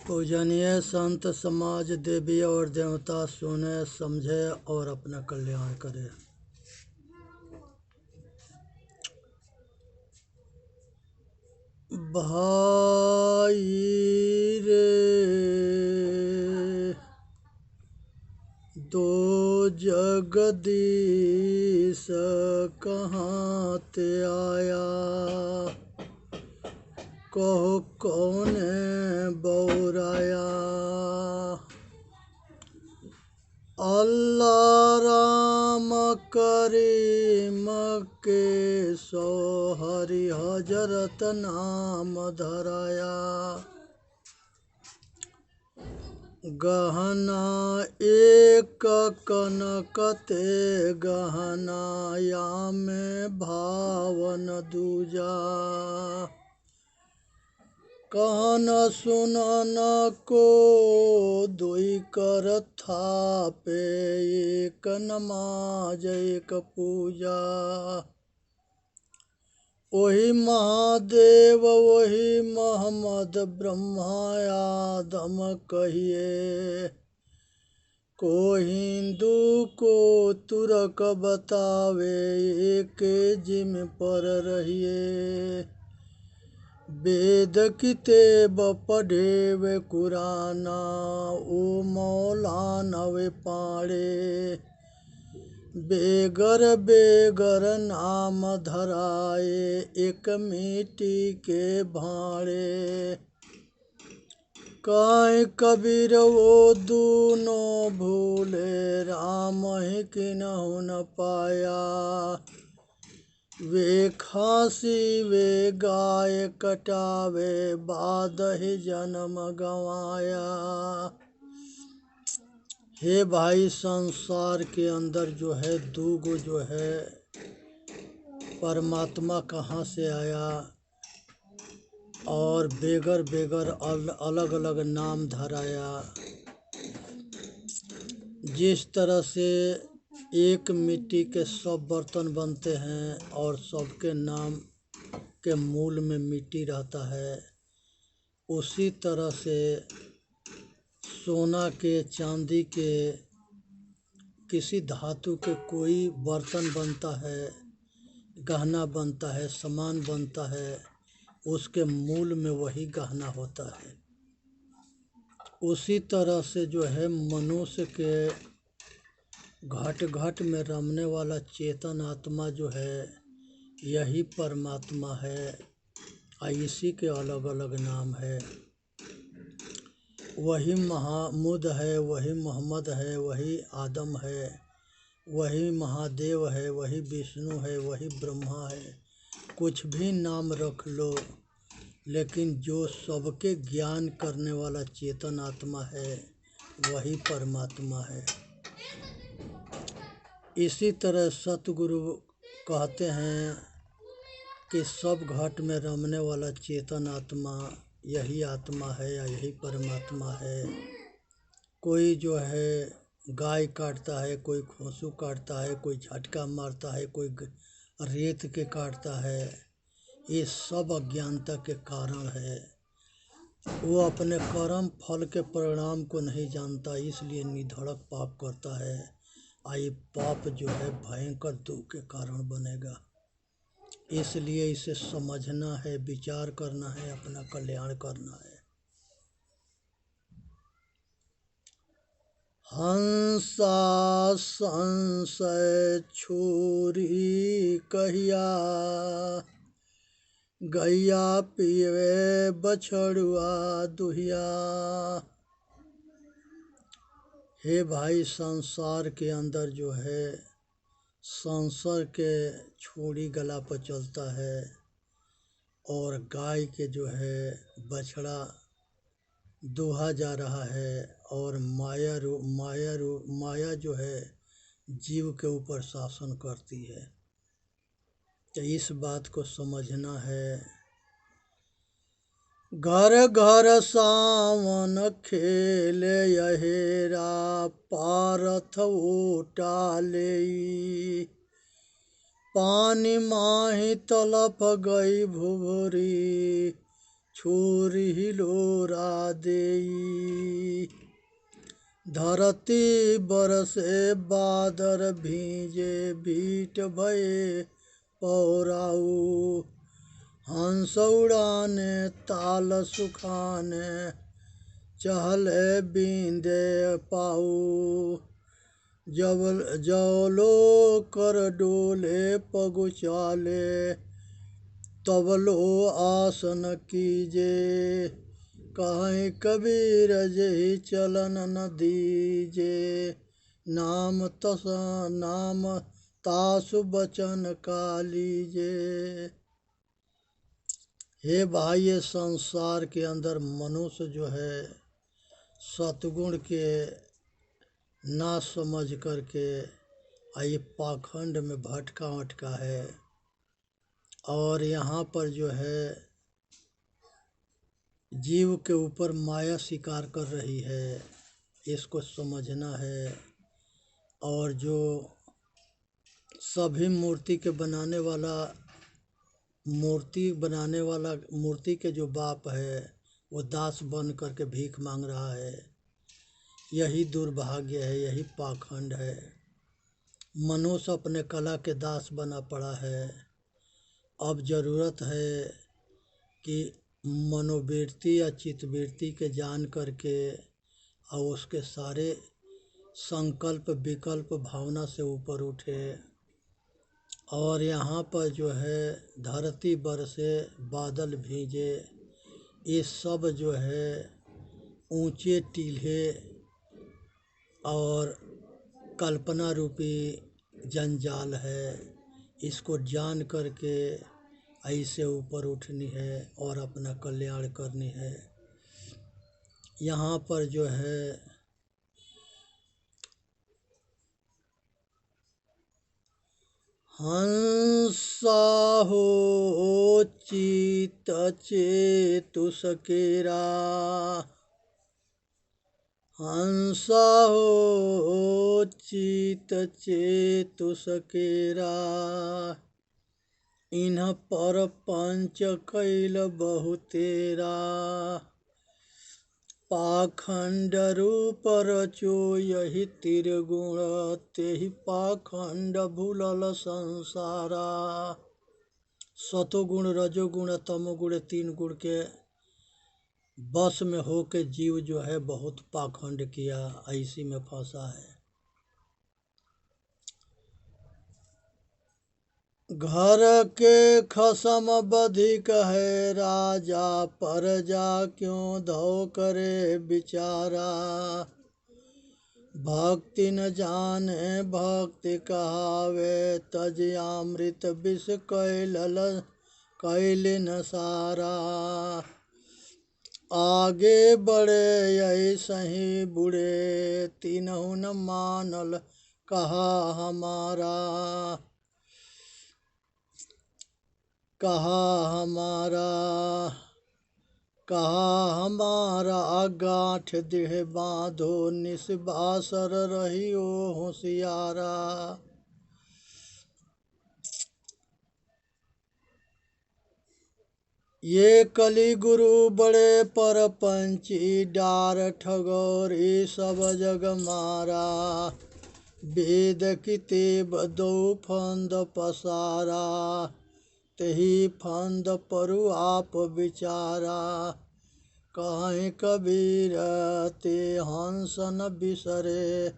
पूजनीय संत समाज देवी और देवता सुने समझे और अपना कल्याण करे। भाई रे दो जगदीश कहाँ ते आया, कहो कौन बौराया। अल्लाह राम करीम के सो हरि हजरत नाम धराया। गहना एक कनक ते गहना या में भावन दूजा। कहन सुनन को दुई कर थापे, एक नमाज एक पूजा। वही महादेव वही मोहम्मद ब्रह्मा आदम कहिए। को हिंदू को तुरक बतावे, एक जिम पर रहिए। वेद किताब पढ़े वे कुराना, ओ मौलाना वे पाड़े। बेगर बेगर नाम धराए, एक मिट्टी के भाड़े। काहे कबीर वो दोनों भूले, राम ही किन्हु न पाया। वे खांसी वे गाय कटावे, बाद ही जन्म गंवाया। हे भाई, संसार के अंदर जो है दूगो जो है परमात्मा कहाँ से आया और बेगर बेगर अलग अलग नाम धराया। जिस तरह से एक मिट्टी के सब बर्तन बनते हैं और सबके नाम के मूल में मिट्टी रहता है, उसी तरह से सोना के चांदी के किसी धातु के कोई बर्तन बनता है, गहना बनता है, सामान बनता है, उसके मूल में वही गहना होता है। उसी तरह से जो है मनुष्य के घट घट में रमने वाला चेतन आत्मा जो है यही परमात्मा है। इसी के अलग अलग नाम है। वही महमूद है, वही मोहम्मद है, वही आदम है, वही महादेव है, वही विष्णु है, वही ब्रह्मा है। कुछ भी नाम रख लो, लेकिन जो सबके ज्ञान करने वाला चेतन आत्मा है वही परमात्मा है। इसी तरह सतगुरु कहते हैं कि सब घट में रमने वाला चेतन आत्मा यही आत्मा है या यही परमात्मा है। कोई जो है गाय काटता है, कोई खोसू काटता है, कोई झटका मारता है, कोई रेत के काटता है। ये सब अज्ञानता के कारण है। वो अपने कर्म फल के परिणाम को नहीं जानता, इसलिए निधड़क पाप करता है। ये पाप जो है भयंकर दुख के कारण बनेगा। इसलिए इसे समझना है, विचार करना है, अपना कल्याण करना है। हंसा संशय छोरी कहिया, गैया पीवे बछड़ुआ दुहिया। हे भाई, संसार के अंदर जो है संसार के छोड़ी गला पर चलता है और गाय के जो है बछड़ा दोहा जा रहा है और माया जो है जीव के ऊपर शासन करती है। तो इस बात को समझना है। घर घर सावन खेले यहेरा, पारथ उटाले। पानी माही तलप गई भुभरी, छोरी हिलोरा देई। धरती बरसे बादर भींजे भीट भये पौराऊ। हंस उड़ाने ताल सुखाने चहले बींदे पाऊ। जब जौलो कर डोले पगुचाले तब लो आसन कीजे। कहीं कबीर जही चलन न दीजे। नाम तासु बचन का लीजे। हे भाई, ये संसार के अंदर मनुष्य जो है सतगुण के ना समझ करके ये पाखंड में भटका है। और यहाँ पर जो है जीव के ऊपर माया शिकार कर रही है, इसको समझना है। और जो सभी मूर्ति बनाने वाला मूर्ति के जो बाप है वो दास बन करके भीख मांग रहा है। यही दुर्भाग्य है, यही पाखंड है। मनुष्य अपने कला के दास बना पड़ा है। अब ज़रूरत है कि मनोवृत्ति या चित्तवृत्ति के जान करके और उसके सारे संकल्प विकल्प भावना से ऊपर उठे। और यहाँ पर जो है धरती बरसे बादल भींजे, ये सब जो है ऊंचे टीले और कल्पना रूपी जंजाल है। इसको जान करके ऐसे ऊपर उठनी है और अपना कल्याण करनी है। यहाँ पर जो है हंसा हो चित चेतु सकेरा। हंसा हो चित चेतु सकेरा। इन्ह पर पंच कैल बहुतेरा। पाखंड रूप रचो यही तिरगुण, तेहि पाखंड भूलल संसारा। सतोगुण रजोगुण तमोगुण 3 गुण के बस में हो के जीव जो है बहुत पाखंड किया, ऐसी में फंसा है। घर के खसम बधिक है राजा, परजा क्यों धो करे बिचारा। भक्ति न जाने भक्ति कहावे, तज अमृत विष कैल न सारा। आगे बढ़े यही सही बुढ़े, तीनहु न मानल कहा हमारा। कहा हमारा गांठ देह बांधो, निस्बासर रहियो होशियारा। ये कली गुरु बड़े परपंची, डार ठगोरी सब जग मारा। वेद कितेब दो फंद पसारा, तेहि फंद परु आप विचारा। कहीं कबीर ते हंस न बिसरे,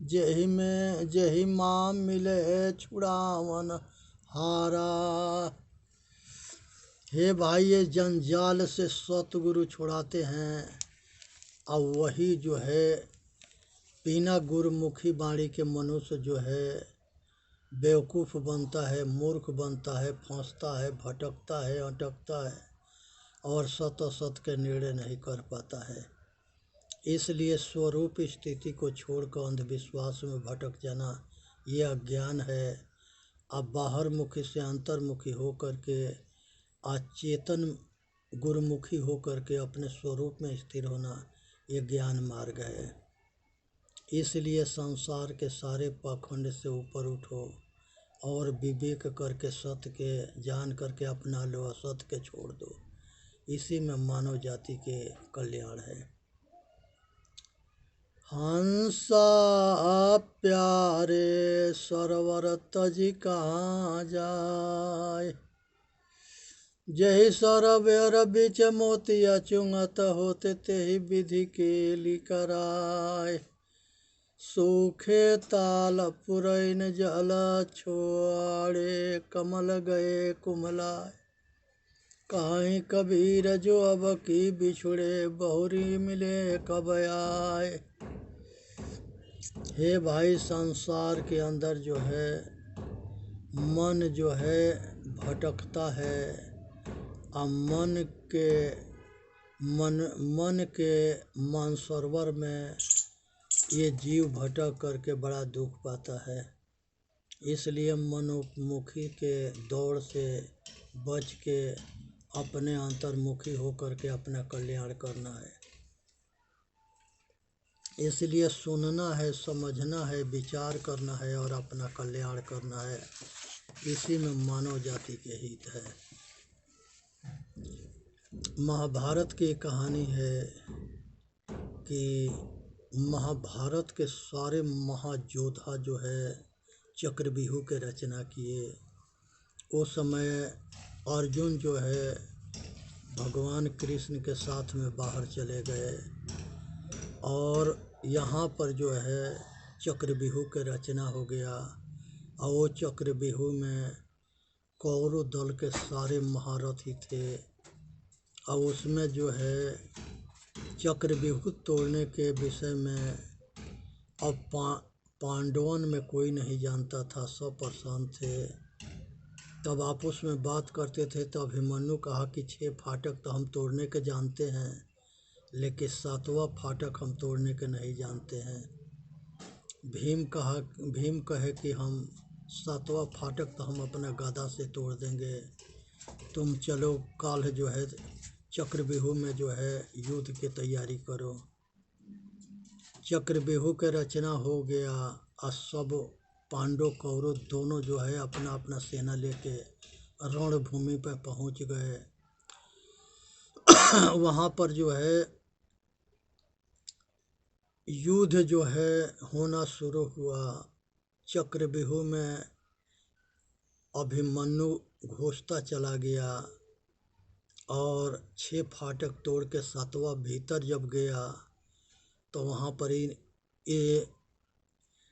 जेहि माँ मिले छुड़ावन हारा। हे भाई, ये जंजाल से सतगुरु छुड़ाते हैं और वही जो है बिना गुरुमुखी वाणी के मनुष्य जो है बेवकूफ़ बनता है, मूर्ख बनता है, फंसता है, भटकता है, अटकता है और सत असत के निर्णय नहीं कर पाता है। इसलिए स्वरूप स्थिति को छोड़कर अंधविश्वास में भटक जाना ये अज्ञान है। अब बाहर मुखी से अंतर्मुखी हो करके अचेतन गुरुमुखी हो करके अपने स्वरूप में स्थिर होना ये ज्ञान मार्ग है। इसलिए संसार के सारे पाखंड से ऊपर उठो और विवेक करके सत्य के जान करके अपना लो, असत्य के छोड़ दो। इसी में मानव जाति के कल्याण है। हंसा प्यारे सरवर तज कहाँ जाय, जहि सरवेर बिच मोतिया चुंगत होते तेहि विधि केली कराय। सूखे ताल पुरैन जल छोड़े, कमल गए कुमलाय, कहीं कबीर जो अब की बिछुड़े, बहुरी मिले कब आए। हे भाई, संसार के अंदर जो है मन जो है भटकता है, और मन के मानसरोवर में ये जीव भटक करके बड़ा दुख पाता है। इसलिए मनोमुखी के दौड़ से बच के अपने अंतर्मुखी होकर के अपना कल्याण करना है। इसलिए सुनना है, समझना है, विचार करना है और अपना कल्याण करना है। इसी में मानव जाति के हित है। महाभारत की कहानी है कि महाभारत के सारे महायोद्धा जो है चक्रव्यूह के रचना किए। उस समय अर्जुन जो है भगवान कृष्ण के साथ में बाहर चले गए और यहाँ पर जो है चक्रव्यूह के रचना हो गया। और वो चक्रव्यूह में कौरव दल के सारे महारथी थे। और उसमें जो है चक्रव्यूह तोड़ने के विषय में अब पांडवन में कोई नहीं जानता था, सब परेशान थे। तब आपस में बात करते थे। तो अभिमन्यु कहा कि 6 फाटक तो हम तोड़ने के जानते हैं, लेकिन 7वां फाटक हम तोड़ने के नहीं जानते हैं। भीम कहे कि हम 7वां फाटक तो हम अपना गदा से तोड़ देंगे, तुम चलो काल जो है चक्रव्यूह में जो है युद्ध की तैयारी करो। चक्रव्यूह के रचना हो गया और सब पांडव कौरव दोनों जो है अपना अपना सेना लेके रणभूमि पर पहुंच गए। वहाँ पर जो है युद्ध जो है होना शुरू हुआ। चक्रव्यूह में अभिमन्यु घुसता चला गया और 6 फाटक तोड़ के 7वां भीतर जब गया तो वहाँ पर ये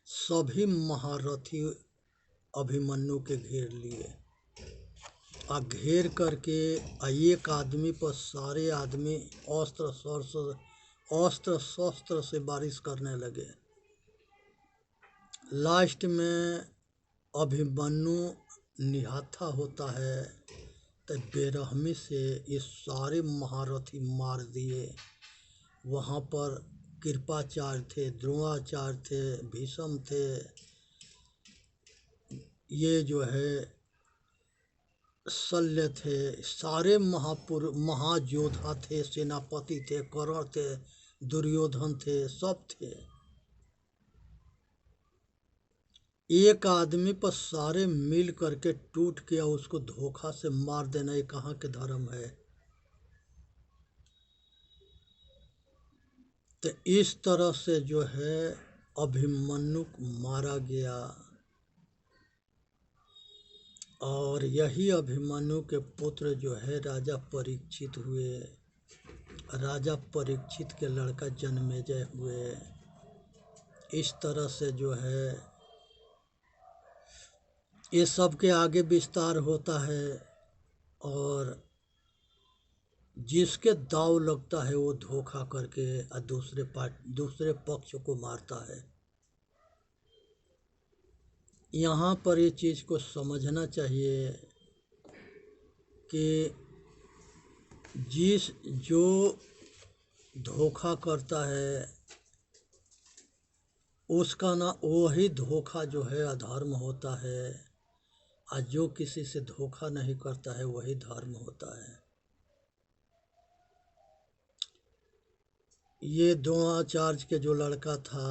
सभी महारथी अभिमन्यु के घेर लिए। और घेर करके एक आदमी पर सारे आदमी अस्त्र शस्त्र से बारिश करने लगे। लास्ट में अभिमन्यु निहत्था होता है तो बेरहमी से ये सारे महारथी मार दिए। वहाँ पर कृपाचार्य थे, द्रोणाचार्य थे, भीष्म थे, ये जो है शल्य थे, सारे महायोद्धा थे, सेनापति थे, कर्ण थे, दुर्योधन थे, सब थे। एक आदमी पर सारे मिल करके टूट के उसको धोखा से मार देना, ये कहाँ के धर्म है। तो इस तरह से जो है अभिमन्यु मारा गया। और यही अभिमन्यु के पुत्र जो है राजा परीक्षित हुए। राजा परीक्षित के लड़का जन्मेजय हुए। इस तरह से जो है ये सब के आगे विस्तार होता है। और जिसके दाव लगता है वो धोखा करके दूसरे पक्ष को मारता है। यहाँ पर ये चीज़ को समझना चाहिए कि जो धोखा करता है उसका ना वही धोखा जो है अधर्म होता है, और जो किसी से धोखा नहीं करता है वही धर्म होता है। ये द्रोणाचार्य के जो लड़का था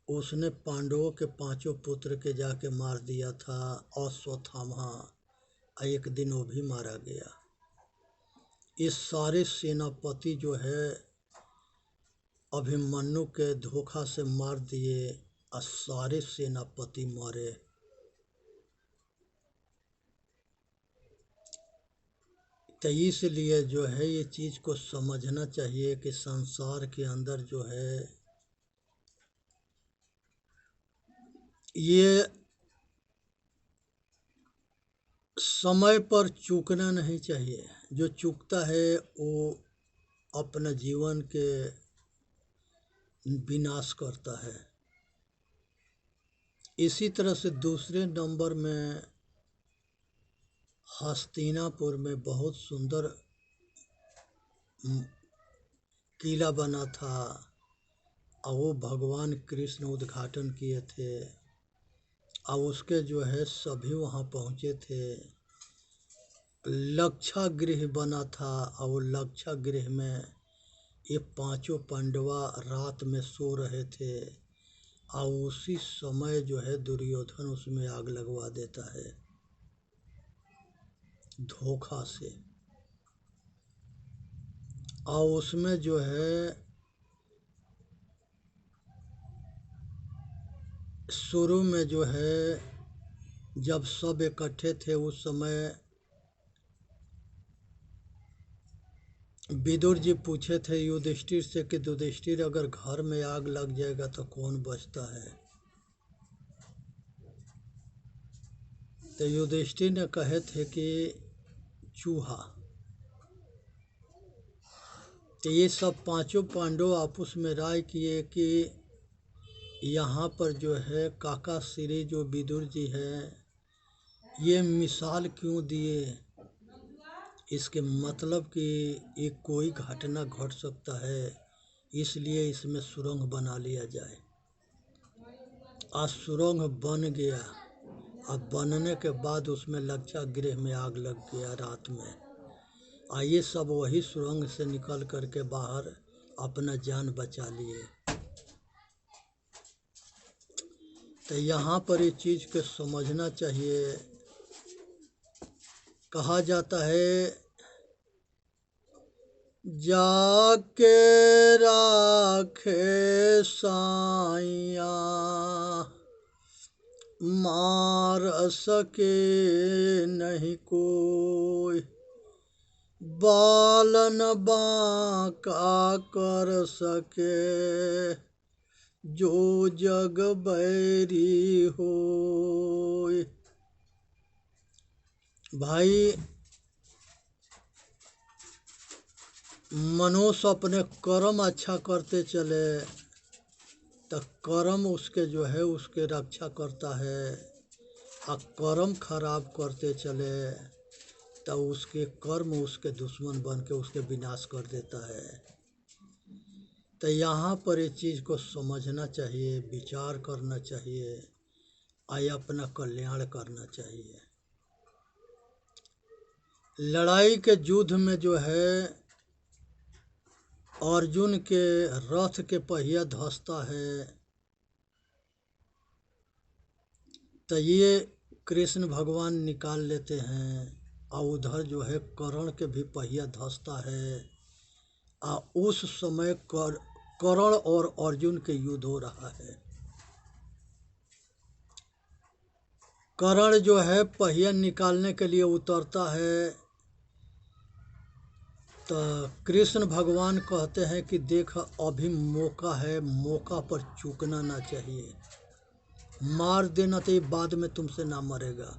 उसने पांडवों के 5 पुत्र के जाके मार दिया था। अश्वत्थामा एक दिन वो भी मारा गया। ये सारे सेनापति जो है अभिमन्यु के धोखा से मार दिए और सारे सेनापति मारे। तो इसलिए जो है ये चीज़ को समझना चाहिए कि संसार के अंदर जो है ये समय पर चूकना नहीं चाहिए। जो चूकता है वो अपना जीवन के विनाश करता है। इसी तरह से दूसरे नंबर में हस्तिनापुर में बहुत सुंदर किला बना था और वो भगवान कृष्ण उद्घाटन किए थे और उसके जो है सभी वहाँ पहुँचे थे। लक्षागृह बना था और वो लक्षागृह में ये पांचों पांडवा रात में सो रहे थे और उसी समय जो है दुर्योधन उसमें आग लगवा देता है धोखा से। और उसमें जो है शुरू में जो है जब सब इकट्ठे थे उस समय विदुर जी पूछे थे युधिष्ठिर से कि युधिष्ठिर अगर घर में आग लग जाएगा तो कौन बचता है। तो युधिष्ठिर ने कहे थे कि चूहा। तो ये सब पांचों पांडव आपस में राय किए कि यहाँ पर जो है काका श्री जो विदुर जी है ये मिसाल क्यों दिए। इसके मतलब कि ये कोई घटना घट सकता है इसलिए इसमें सुरंग बना लिया जाए। आज सुरंग बन गया। अब बनने के बाद उसमें लक्षागृह में आग लग गया रात में। ये सब वही सुरंग से निकल करके बाहर अपना जान बचा लिए। तो यहाँ पर ये चीज़ को समझना चाहिए। कहा जाता है जाके राखे साइया मार सके नहीं कोई बालन बांका कर सके जो जग बैरी होय। भाई मनुष्य अपने कर्म अच्छा करते चले तो कर्म उसके जो है उसके रक्षा करता है और कर्म खराब करते चले तो उसके कर्म उसके दुश्मन बन के उसके विनाश कर देता है। तो यहाँ पर इस चीज़ को समझना चाहिए, विचार करना चाहिए और अपना कल्याण करना चाहिए। लड़ाई के युद्ध में जो है अर्जुन के रथ के पहिया धंसता है तो ये कृष्ण भगवान निकाल लेते हैं और उधर जो है कर्ण के भी पहिया धंसता है और उस समय कर्ण और अर्जुन के युद्ध हो रहा है। कर्ण जो है पहिया निकालने के लिए उतरता है तो कृष्ण भगवान कहते हैं कि देख अभी मौका है, मौका पर चूकना ना चाहिए, मार देना तो ये बाद में तुमसे ना मरेगा।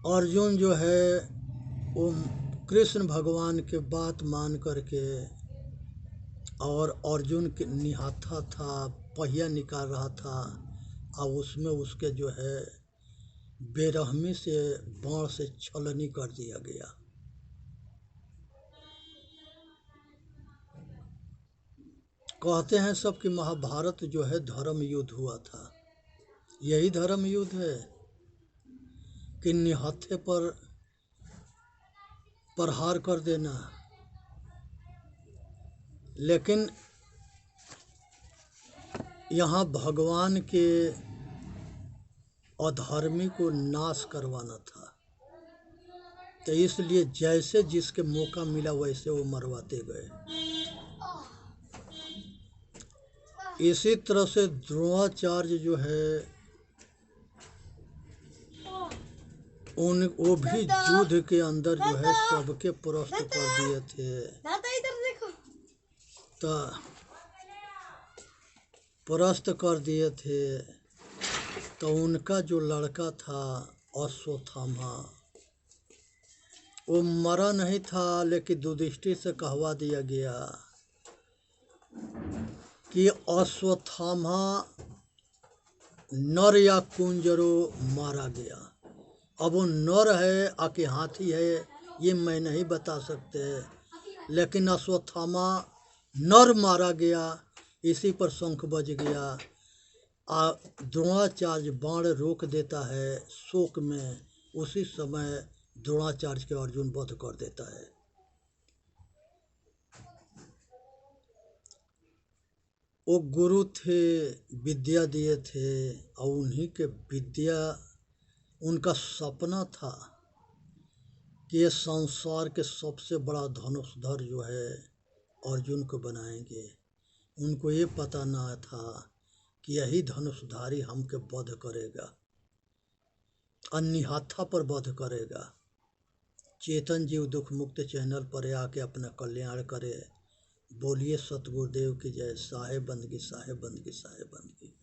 अर्जुन जो है वो कृष्ण भगवान के बात मान करके और अर्जुन के निहत्था था, पहिया निकाल रहा था और उसमें उसके जो है बेरहमी से बाण से छलनी कर दिया गया। कहते हैं सब कि महाभारत जो है धर्म युद्ध हुआ था। यही धर्म युद्ध है कि निहत्थे पर प्रहार कर देना। लेकिन यहाँ भगवान के अधर्मी को नाश करवाना था। तो इसलिए जैसे जिसके मौका मिला वैसे वो मरवाते गए। इसी तरह से द्रोणाचार्य जो है वो भी युद्ध के अंदर जो है सबके परास्त कर दिए थे। तो परास्त कर दिए थे तो उनका जो लड़का था अश्वत्थामा, वो मरा नहीं था, लेकिन युधिष्ठिर से कहवा दिया गया कि अश्वत्थामा नर या कुंजरो मारा गया। अब वो नर है आके हाथी है ये मैं नहीं बता सकते, लेकिन अश्वत्थामा नर मारा गया। इसी पर शंख बज गया। द्रोणाचार्य बाण रोक देता है शोक में, उसी समय द्रोणाचार्य के अर्जुन वध कर देता है। वो गुरु थे, विद्या दिए थे, और उन्हीं के विद्या, उनका सपना था कि ये संसार के सबसे बड़ा धनुषधर जो है अर्जुन को बनाएंगे। उनको ये पता ना था कि यही धनुषधारी हमके वध करेगा, अन्निहाथा पर वध करेगा। चेतन जीव दुख मुक्त चैनल पर आके अपना कल्याण करे। बोलिए सतगुरुदेव की जय। साहेब बंदगी, साहेब बंदगी, साहेब बंदगी।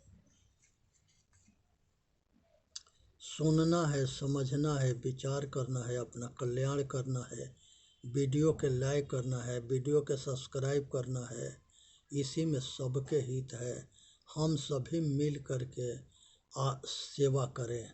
सुनना है, समझना है, विचार करना है, अपना कल्याण करना है, वीडियो के लाइक करना है, वीडियो के सब्सक्राइब करना है। इसी में सबके हित है। हम सभी मिल करके सेवा करें।